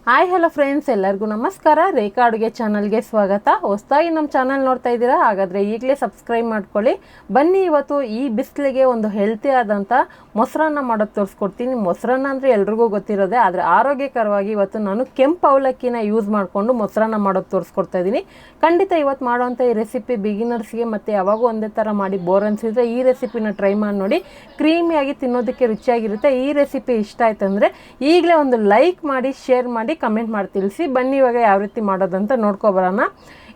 Hi hello friends, ಎಲ್ಲರಿಗೂ ನಮಸ್ಕಾರ. ರೇಖಾ ಅಡುಗೆ ಚಾನಲ್ಗೆ ಸ್ವಾಗತ. ಹೊಸದಾಗಿ ನಮ್ಮ ಚಾನಲ್ ನೋಡ್ತಾ ಇದ್ದೀರಾ, ಹಾಗಾದರೆ ಈಗಲೇ ಸಬ್ಸ್ಕ್ರೈಬ್ ಮಾಡ್ಕೊಳ್ಳಿ. ಬನ್ನಿ, ಇವತ್ತು ಈ ಬಿಸಿಲಿಗೆ ಒಂದು ಹೆಲ್ತಿ ಆದಂಥ ಮೊಸರನ್ನ ಮಾಡೋದು ತೋರಿಸ್ಕೊಡ್ತೀನಿ. ಮೊಸರನ್ನ ಅಂದರೆ ಎಲ್ರಿಗೂ ಗೊತ್ತಿರೋದೆ, ಆದರೆ ಆರೋಗ್ಯಕರವಾಗಿ ಇವತ್ತು ನಾನು ಕೆಂಪು ಅವಲಕ್ಕಿನ ಯೂಸ್ ಮಾಡಿಕೊಂಡು ಮೊಸರನ್ನ ಮಾಡೋದು ತೋರಿಸ್ಕೊಡ್ತಾ ಇದ್ದೀನಿ. ಖಂಡಿತ ಇವತ್ತು ಮಾಡೋವಂಥ ಈ ರೆಸಿಪಿ ಬಿಗಿನರ್ಸ್ಗೆ ಮತ್ತು ಯಾವಾಗೂ ಒಂದೇ ಥರ ಮಾಡಿ ಬೋರ್ ಅನಿಸಿದ್ರೆ ಈ ರೆಸಿಪಿನ ಟ್ರೈ ಮಾಡಿ ನೋಡಿ. ಕ್ರೀಮಿಯಾಗಿ ತಿನ್ನೋದಕ್ಕೆ ರುಚಿಯಾಗಿರುತ್ತೆ. ಈ ರೆಸಿಪಿ ಇಷ್ಟ ಆಯ್ತಂದರೆ ಈಗಲೇ ಒಂದು ಲೈಕ್ ಮಾಡಿ, ಶೇರ್ ಮಾಡಿ, ಕಮೆಂಟ್ ಮಾಡಿ ತಿಳಿಸಿ. ಬನ್ನಿ ಇವಾಗ ಯಾವ ರೀತಿ ಮಾಡೋದಂತ ನೋಡ್ಕೊಬರೋಣ.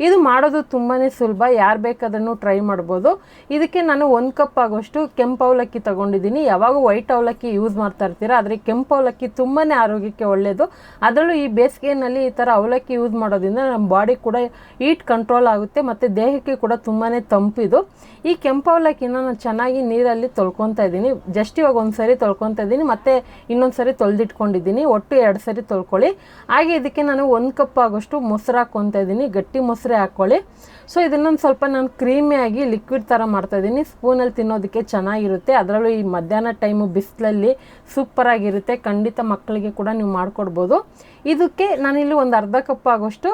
ಇದು ಮಾಡೋದು ತುಂಬಾ ಸುಲಭ, ಯಾರು ಬೇಕಾದ್ರೂ ಟ್ರೈ ಮಾಡ್ಬೋದು. ಇದಕ್ಕೆ ನಾನು 1 ಕಪ್ ಆಗೋಷ್ಟು ಕೆಂಪು ಅವಲಕ್ಕಿ ತೊಗೊಂಡಿದ್ದೀನಿ. ಯಾವಾಗ ವೈಟ್ ಅವಲಕ್ಕಿ ಯೂಸ್ ಮಾಡ್ತಾ ಇರ್ತೀರ, ಆದರೆ ಕೆಂಪು ಅವಲಕ್ಕಿ ತುಂಬಾ ಆರೋಗ್ಯಕ್ಕೆ ಒಳ್ಳೆಯದು. ಅದರಲ್ಲೂ ಈ ಬೇಸಿಗೆಯಲ್ಲಿ ಈ ಥರ ಅವಲಕ್ಕಿ ಯೂಸ್ ಮಾಡೋದ್ರಿಂದ ನಮ್ಮ ಬಾಡಿ ಕೂಡ ಹೀಟ್ ಕಂಟ್ರೋಲ್ ಆಗುತ್ತೆ ಮತ್ತು ದೇಹಕ್ಕೆ ಕೂಡ ತುಂಬಾ ತಂಪಿದು. ಈ ಕೆಂಪು ಅವಲಕ್ಕಿನ ನಾನು ಚೆನ್ನಾಗಿ ನೀರಲ್ಲಿ ತೊಳ್ಕೊತಾ ಇದ್ದೀನಿ. ಜಸ್ಟ್ ಇವಾಗ ಒಂದು ಸರಿ ತೊಳ್ಕೊತಾ ಇದ್ದೀನಿ, ಮತ್ತು ಇನ್ನೊಂದು ಸರಿ ತೊಳೆದಿಟ್ಕೊಂಡಿದ್ದೀನಿ. ಒಟ್ಟು 2 ಸರಿ ತೊಳ್ಕೊಳ್ಳಿ. ಹಾಗೆ ಇದಕ್ಕೆ ನಾನು 1 ಕಪ್ ಆಗೋಷ್ಟು ಮೊಸರು ಹಾಕ್ಕೊತಾ ಇದ್ದೀನಿ. ಗಟ್ಟಿ ಮೊಸರೇ ಹಾಕ್ಕೊಳ್ಳಿ. ಸೊ ಇದನ್ನೊಂದು ಸ್ವಲ್ಪ ನಾನು ಕ್ರೀಮಿಯಾಗಿ ಲಿಕ್ವಿಡ್ ಥರ ಮಾಡ್ತಾಯಿದ್ದೀನಿ. ಸ್ಪೂನಲ್ಲಿ ತಿನ್ನೋದಕ್ಕೆ ಚೆನ್ನಾಗಿರುತ್ತೆ. ಅದರಲ್ಲೂ ಈ ಮಧ್ಯಾಹ್ನ ಟೈಮು ಬಿಸಿಲಲ್ಲಿ ಸೂಪರಾಗಿರುತ್ತೆ. ಖಂಡಿತ ಮಕ್ಕಳಿಗೆ ಕೂಡ ನೀವು ಮಾಡಿಕೊಡ್ಬೋದು. ಇದಕ್ಕೆ ನಾನಿಲ್ಲಿ ಒಂದು ಅರ್ಧ ಕಪ್ ಆಗೋಷ್ಟು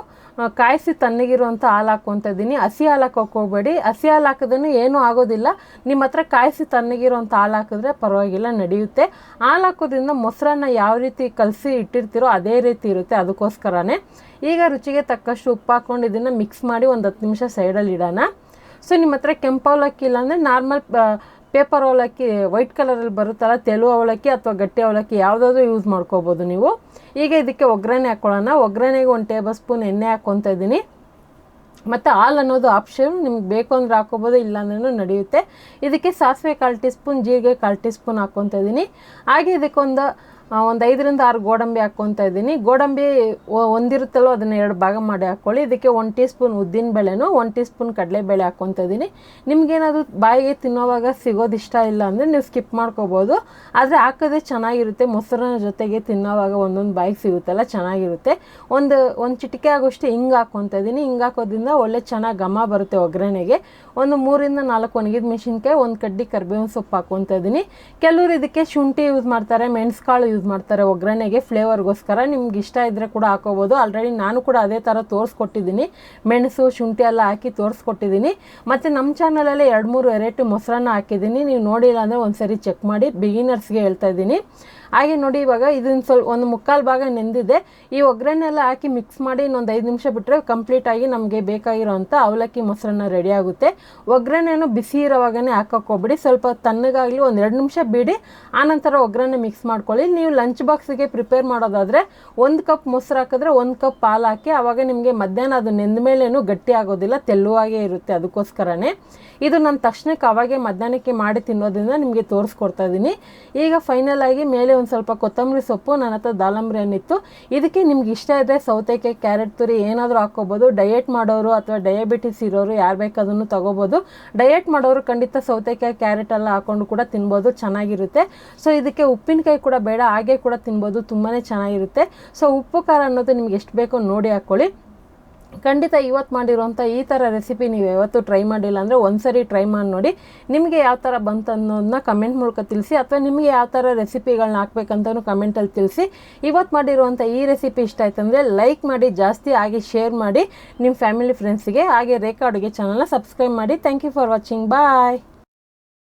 ಕಾಯಿಸಿ ತಣ್ಣಗಿರುವಂಥ ಹಾಲು ಹಾಕ್ಕೊತಾ ಇದ್ದೀನಿ. ಹಸಿ ಹಾಲು ಹಾಕೋಬೇಡಿ. ಹಸಿ ಹಾಲು ಹಾಕಿದ್ರೂ ಏನೂ ಆಗೋದಿಲ್ಲ. ನಿಮ್ಮ ಹತ್ರ ಕಾಯಿಸಿ ತಣ್ಣಗಿರುವಂಥ ಹಾಲು ಹಾಕಿದ್ರೆ ಪರವಾಗಿಲ್ಲ, ನಡೆಯುತ್ತೆ. ಹಾಲು ಹಾಕೋದ್ರಿಂದ ಮೊಸರನ್ನ ಯಾವ ರೀತಿ ಕಲಸಿ ಇಟ್ಟಿರ್ತೀರೋ ಅದೇ ರೀತಿ ಇರುತ್ತೆ. ಅದಕ್ಕೋಸ್ಕರನೇ ಈಗ ರುಚಿಗೆ ತಕ್ಕಷ್ಟು ಉಪ್ಪು ಹಾಕ್ಕೊಂಡು ಇದನ್ನು ಮಿಕ್ಸ್ ಮಾಡಿ ಒಂದು 10 ನಿಮಿಷ ಸೈಡಲ್ಲಿ ಇಡೋಣ. ಸೊ ನಿಮ್ಮ ಹತ್ರ ಕೆಂಪು ಅವಲಕ್ಕಿ ಇಲ್ಲಾಂದರೆ ನಾರ್ಮಲ್ ಪೇಪರ್ ಅವಲಕ್ಕಿ ವೈಟ್ ಕಲರಲ್ಲಿ ಬರುತ್ತಲ್ಲ, ತೆಳು ಅವಲಕ್ಕಿ ಅಥವಾ ಗಟ್ಟಿ ಅವಲಕ್ಕಿ ಯಾವುದಾದ್ರೂ ಯೂಸ್ ಮಾಡ್ಕೋಬೋದು ನೀವು. ಈಗ ಇದಕ್ಕೆ ಒಗ್ಗರಣೆ ಹಾಕ್ಕೊಳ್ಳೋಣ. ಒಗ್ಗರಣೆಗೆ 1 ಟೇಬಲ್ ಸ್ಪೂನ್ ಎಣ್ಣೆ ಹಾಕ್ಕೊತಾ ಇದ್ದೀನಿ. ಮತ್ತು ಹಾಲು ಅನ್ನೋದು ಆಪ್ಷನ್, ನಿಮ್ಗೆ ಬೇಕು ಅಂದರೆ ಹಾಕ್ಕೋಬೋದು, ಇಲ್ಲಾಂದ್ರೂ ನಡೆಯುತ್ತೆ. ಇದಕ್ಕೆ ಸಾಸಿವೆ 1/4 ಟೀ ಸ್ಪೂನ್, ಜೀರಿಗೆ 1/4 ಟೀ ಸ್ಪೂನ್ ಹಾಕ್ಕೊತಾ ಇದ್ದೀನಿ. ಹಾಗೆ ಇದಕ್ಕೆ ಒಂದು 5ರಿಂದ 6 ಗೋಡಂಬಿ ಹಾಕ್ಕೊತಾ ಇದ್ದೀನಿ. ಗೋಡಂಬಿ ಒಂದಿರುತ್ತಲ್ಲೋ ಅದನ್ನು 2 ಭಾಗ ಮಾಡಿ ಹಾಕ್ಕೊಳ್ಳಿ. ಇದಕ್ಕೆ 1 ಟೀ ಸ್ಪೂನ್ ಉದ್ದಿನ ಬೇಳೆನೂ 1 ಟೀ ಸ್ಪೂನ್ ಕಡಲೆಬೇಳೆ ಹಾಕ್ಕೊತಾ ಇದ್ದೀನಿ. ನಿಮಗೇನಾದರೂ ಬಾಯಿಗೆ ತಿನ್ನೋವಾಗ ಸಿಗೋದು ಇಷ್ಟ ಇಲ್ಲ ಅಂದರೆ ನೀವು ಸ್ಕಿಪ್ ಮಾಡ್ಕೋಬೋದು, ಆದರೆ ಹಾಕೋದೇ ಚೆನ್ನಾಗಿರುತ್ತೆ. ಮೊಸರಿನ ಜೊತೆಗೆ ತಿನ್ನೋವಾಗ ಒಂದೊಂದು ಬಾಯಿಗೆ ಸಿಗುತ್ತಲ್ಲ, ಚೆನ್ನಾಗಿರುತ್ತೆ. ಒಂದು ಚಿಟಿಕೆ ಆಗೋಷ್ಟು ಹಿಂಗೆ ಹಾಕ್ಕೊತಾ ಇದ್ದೀನಿ. ಹಿಂಗೆ ಹಾಕೋದ್ರಿಂದ ಒಳ್ಳೆ ಚೆನ್ನಾಗಿ ಘಮ ಬರುತ್ತೆ ಒಗ್ಗರಣೆಗೆ. ಒಂದು 3ರಿಂದ 4 ಒಣಗಿದ ಮೆಣಸಿನ್ಕಾಯಿ, 1 ಕಡ್ಡಿ ಕರಿಬೇವಿನ ಸೊಪ್ಪು ಹಾಕ್ಕೊತಾ ಇದ್ದೀನಿ. ಕೆಲವರು ಇದಕ್ಕೆ ಶುಂಠಿ ಯೂಸ್ ಮಾಡ್ತಾರೆ, ಮೆಣಸುಕಾಳು ಯೂಸ್ ಮಾಡ್ತಾರೆ ಒಗ್ಗರಣೆಗೆ ಫ್ಲೇವರ್ಗೋಸ್ಕರ. ನಿಮ್ಗೆ ಇಷ್ಟ ಇದ್ದರೆ ಕೂಡ ಹಾಕೋಬೋದು. ಆಲ್ರೆಡಿ ನಾನು ಕೂಡ ಅದೇ ಥರ ತೋರಿಸ್ಕೊಟ್ಟಿದ್ದೀನಿ. ಮೆಣಸು ಶುಂಠಿ ಎಲ್ಲ ಹಾಕಿ ತೋರಿಸ್ಕೊಟ್ಟಿದ್ದೀನಿ. ಮತ್ತು ನಮ್ಮ ಚಾನಲಲ್ಲಿ 2-3 ವೆರೈಟಿ ಮೊಸರನ್ನ ಹಾಕಿದ್ದೀನಿ. ನೀವು ನೋಡಿಲ್ಲ ಅಂದರೆ ಒಂದು ಸರಿ ಚೆಕ್ ಮಾಡಿ. ಬಿಗಿನರ್ಸ್ಗೆ ಹೇಳ್ತಾ ಇದ್ದೀನಿ. ಹಾಗೆ ನೋಡಿ, ಇವಾಗ ಇದನ್ನು ಸ್ವಲ್ಪ 1/4 ಭಾಗ ನೆಂದಿದೆ. ಈ ಒಗ್ಗರಣೆ ಎಲ್ಲ ಹಾಕಿ ಮಿಕ್ಸ್ ಮಾಡಿ ಇನ್ನೊಂದು 5 ನಿಮಿಷ ಬಿಟ್ಟರೆ ಕಂಪ್ಲೀಟಾಗಿ ನಮಗೆ ಬೇಕಾಗಿರೋಂಥ ಅವಲಕ್ಕಿ ಮೊಸರನ್ನ ರೆಡಿ ಆಗುತ್ತೆ. ಒಗ್ಗರಣೆನೂ ಬಿಸಿ ಇರೋವಾಗನೇ ಹಾಕೋಕ್ಕೋಗ್ಬಿಡಿ. ಸ್ವಲ್ಪ ತಣ್ಣಗಾಗಲಿ, ಒಂದು 2 ನಿಮಿಷ ಬಿಡಿ. ಆನಂತರ ಒಗ್ಗರಣೆ ಮಿಕ್ಸ್ ಮಾಡ್ಕೊಳ್ಳಿ. ನೀವು ಲಂಚ್ ಬಾಕ್ಸಿಗೆ ಪ್ರಿಪೇರ್ ಮಾಡೋದಾದರೆ 1 ಕಪ್ ಮೊಸರು ಹಾಕಿದ್ರೆ 1 ಕಪ್ ಹಾಲು ಹಾಕಿ. ಆವಾಗ ನಿಮಗೆ ಮಧ್ಯಾಹ್ನ ಅದು ನೆಂದ ಮೇಲೇನೂ ಗಟ್ಟಿ ಆಗೋದಿಲ್ಲ, ತೆಳುವಾಗೇ ಇರುತ್ತೆ. ಅದಕ್ಕೋಸ್ಕರನೇ ಇದು ನಾನು ತಕ್ಷಣಕ್ಕೆ ಅವಾಗೆ ಮಧ್ಯಾಹ್ನಕ್ಕೆ ಮಾಡಿ ತಿನ್ನೋದ್ರಿಂದ ನಿಮಗೆ ತೋರಿಸ್ಕೊಡ್ತಾ ಇದ್ದೀನಿ. ಈಗ ಫೈನಲ್ ಆಗಿ ಮೇಲೆ ಒಂದು ಸ್ವಲ್ಪ ಕೊತ್ತಂಬರಿ ಸೊಪ್ಪು, ನನ್ನ ಹತ್ರ ದಾಳಂಬ್ರಿ ಹಣ್ಣಿತ್ತು. ಇದಕ್ಕೆ ನಿಮ್ಗೆ ಇಷ್ಟ ಇದ್ದರೆ ಸೌತೆಕಾಯಿ, ಕ್ಯಾರೆಟ್ ತುರಿ ಏನಾದರೂ ಹಾಕ್ಕೋಬೋದು. ಡಯೆಟ್ ಮಾಡೋರು ಅಥವಾ ಡಯಾಬಿಟಿಸ್ ಇರೋರು ಯಾರು ಬೇಕಾದನ್ನು ತೊಗೋಬೋದು. ಡಯೆಟ್ ಮಾಡೋರು ಖಂಡಿತ ಸೌತೆಕಾಯಿ, ಕ್ಯಾರೆಟ್ ಎಲ್ಲ ಹಾಕ್ಕೊಂಡು ಕೂಡ ತಿನ್ಬೋದು, ಚೆನ್ನಾಗಿರುತ್ತೆ. ಸೊ ಇದಕ್ಕೆ ಉಪ್ಪಿನಕಾಯಿ ಕೂಡ ಬೇಡ, ಹಾಗೆ ಕೂಡ ತಿನ್ಬೋದು, ತುಂಬಾ ಚೆನ್ನಾಗಿರುತ್ತೆ. ಸೊ ಉಪ್ಪು ಖಾರ ಅನ್ನೋದು ನಿಮ್ಗೆ ಎಷ್ಟು ಬೇಕೋ ನೋಡಿ ಹಾಕ್ಕೊಳ್ಳಿ. ಖಂಡಿತ ಇವತ್ತು ಮಾಡಿರೋಂಥ ಈ ಥರ ರೆಸಿಪಿ ನೀವು ಯಾವತ್ತೂ ಟ್ರೈ ಮಾಡಿಲ್ಲ ಅಂದರೆ ಒಂದು ಸರಿ ಟ್ರೈ ಮಾಡಿ ನೋಡಿ. ನಿಮಗೆ ಯಾವ ಥರ ಬಂತು ಅನ್ನೋದನ್ನ ಕಮೆಂಟ್ ಮೂಲಕ ತಿಳಿಸಿ, ಅಥವಾ ನಿಮಗೆ ಯಾವ ಥರ ರೆಸಿಪಿಗಳನ್ನ ಹಾಕ್ಬೇಕಂತಲೂ ಕಮೆಂಟಲ್ಲಿ ತಿಳಿಸಿ. ಇವತ್ತು ಮಾಡಿರುವಂಥ ಈ ರೆಸಿಪಿ ಇಷ್ಟ ಆಯ್ತು ಅಂದರೆ ಲೈಕ್ ಮಾಡಿ, ಜಾಸ್ತಿ ಆಗಿ ಶೇರ್ ಮಾಡಿ ನಿಮ್ಮ ಫ್ಯಾಮಿಲಿ ಫ್ರೆಂಡ್ಸಿಗೆ. ಹಾಗೆ ರೇಖಾ ಅಡುಗೆ ಚಾನಲ್ನ ಸಬ್ಸ್ಕ್ರೈಬ್ ಮಾಡಿ. Thank you for watching. Bye.